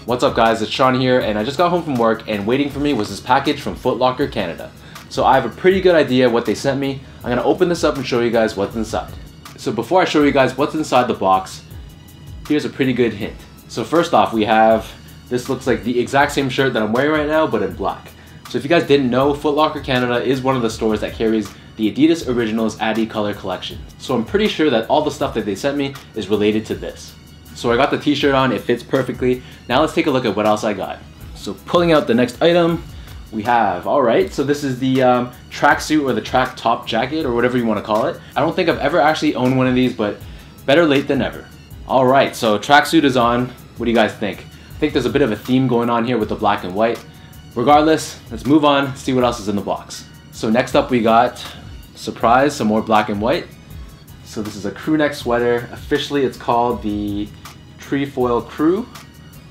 What's up guys, it's Sean here, and I just got home from work and waiting for me was this package from Foot Locker Canada. So I have a pretty good idea what they sent me. I'm gonna open this up and show you guys what's inside. So before I show you guys what's inside the box, here's a pretty good hint. So first off, we have, this looks like the exact same shirt that I'm wearing right now, but in black. So if you guys didn't know, Foot Locker Canada is one of the stores that carries the Adidas Originals Adicolor collection. So I'm pretty sure that all the stuff that they sent me is related to this. So I got the t-shirt on, it fits perfectly. Now let's take a look at what else I got. So pulling out the next item, we have, alright, so this is the tracksuit or the track top jacket or whatever you want to call it. I don't think I've ever actually owned one of these, but better late than never. Alright, so tracksuit is on. What do you guys think? I think there's a bit of a theme going on here with the black and white. Regardless, let's move on, see what else is in the box. So next up we got, surprise, some more black and white. So this is a crew neck sweater. Officially it's called the Trefoil Crew.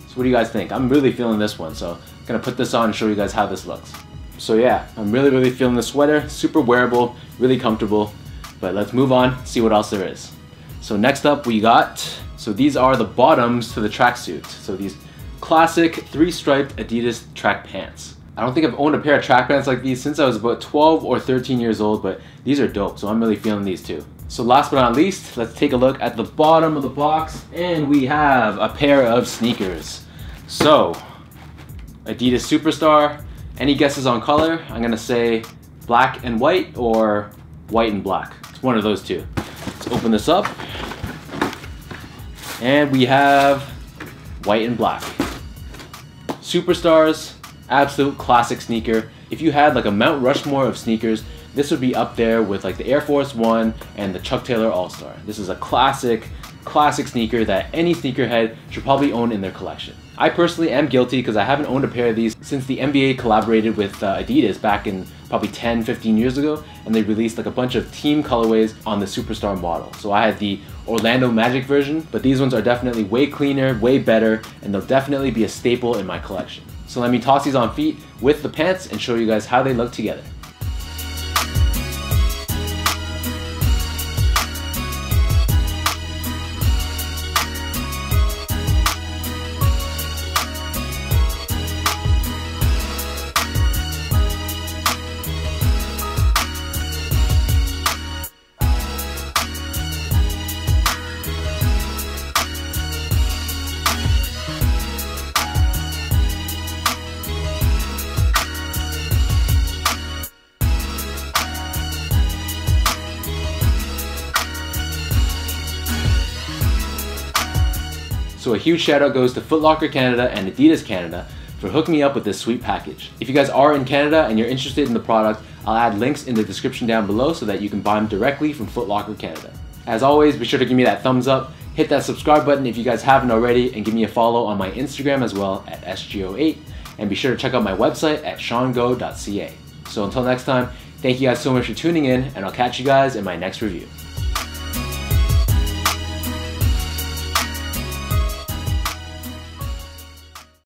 So what do you guys think? I'm really feeling this one, so I'm gonna put this on and show you guys how this looks. So yeah, I'm really feeling the sweater. Super wearable, really comfortable. But let's move on, see what else there is. So next up we got, so these are the bottoms to the tracksuit. So these classic 3-striped Adidas track pants. I don't think I've owned a pair of track pants like these since I was about 12 or 13 years old, but these are dope, so I'm really feeling these too. So last but not least, let's take a look at the bottom of the box, and we have a pair of sneakers. So, Adidas Superstar. Any guesses on color? I'm gonna say black and white or white and black. It's one of those two. Let's open this up. And we have white and black. Superstars, absolute classic sneaker. If you had like a Mount Rushmore of sneakers, this would be up there with like the Air Force One and the Chuck Taylor All-Star. This is a classic sneaker that any sneakerhead should probably own in their collection. I personally am guilty because I haven't owned a pair of these since the NBA collaborated with Adidas back in probably 10-15 years ago, and they released like a bunch of team colorways on the Superstar model. So I had the Orlando Magic version, but these ones are definitely way cleaner, way better, and they'll definitely be a staple in my collection. So let me toss these on feet with the pants and show you guys how they look together. So a huge shout out goes to Foot Locker Canada and Adidas Canada for hooking me up with this sweet package. If you guys are in Canada and you're interested in the product, I'll add links in the description down below so that you can buy them directly from Foot Locker Canada. As always, be sure to give me that thumbs up, hit that subscribe button if you guys haven't already, and give me a follow on my Instagram as well at SGO8, and be sure to check out my website at seango.ca. So until next time, thank you guys so much for tuning in, and I'll catch you guys in my next review.